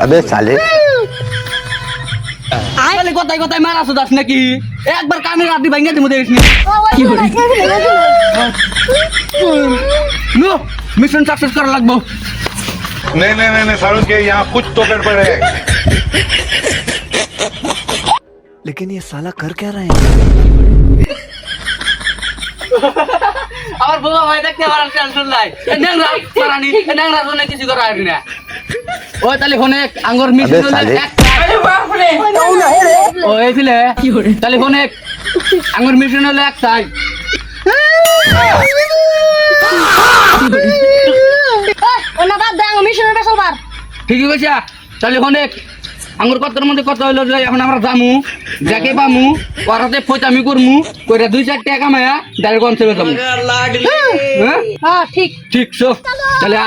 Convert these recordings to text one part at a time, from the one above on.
अबे साले আইলে কথাই কথাই মারাছো দাস নাকি একবার কানে রাতি ভাঙিয়ে দিমু দেখিস নি কি করে নো মিশন সাকসেস করা লাগবো नहीं नहीं नहीं नहीं सारुण के यहाँ कुछ तो गड़बड़ है। लेकिन ये साला कर क्या रहे हैं আমার বাবা ভাই দেখতে আমার টেনশন নাই নেংরা মারানি নেংরা জন্য কিছু করা হয়নি না ওই তাহলে ফোনে আঙ্গুর মিশন अबे साले আরে বাপ রে ও এইছিলে কি করে তাহলে ফোনে আঙ্গুর মিশন হলো এক সাইড ওনা বাদ দে আমি মিশনের বেসল বার ঠিকই কইছ তাহলে ফোনে আঙ্গুর কতর মধ্যে কত হইলো যে এখন আমরা যামু যাকে পামু ওরাতে ফইতামি করমু কইরা 2-4 টাকা কামায়া ডাইরেক্ট অন চলে যামু হ্যাঁ হ্যাঁ ঠিক ঠিক সো তাহলে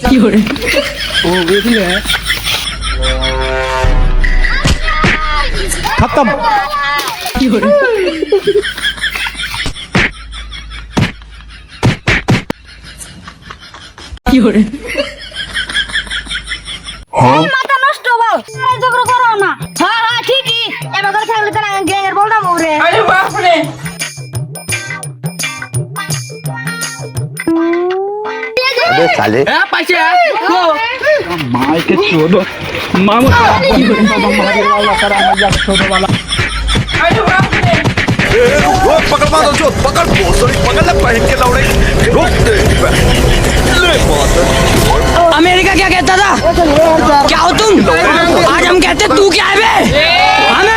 কি করে ও এইছিলে खत्म কি করে কি করে মাথা নষ্ট বল এই ঝগড়া করো না হ্যাঁ হ্যাঁ ঠিকই এবার করে থাকলে তো গ্যাংয়ের বলটা মরে আরে বাপ রে अबे साले এ পাইছে কো माई के चोदो मामू मारे वाला करा मजा छोड़ो वाला वो पकड़ मारो जो पकड़ भोसड़ी पकड़ ले पहन के लौड़े रोक दे ले बात अमेरिका क्या कहता था क्या हो तुम आज हम कहते तू क्या है बे हम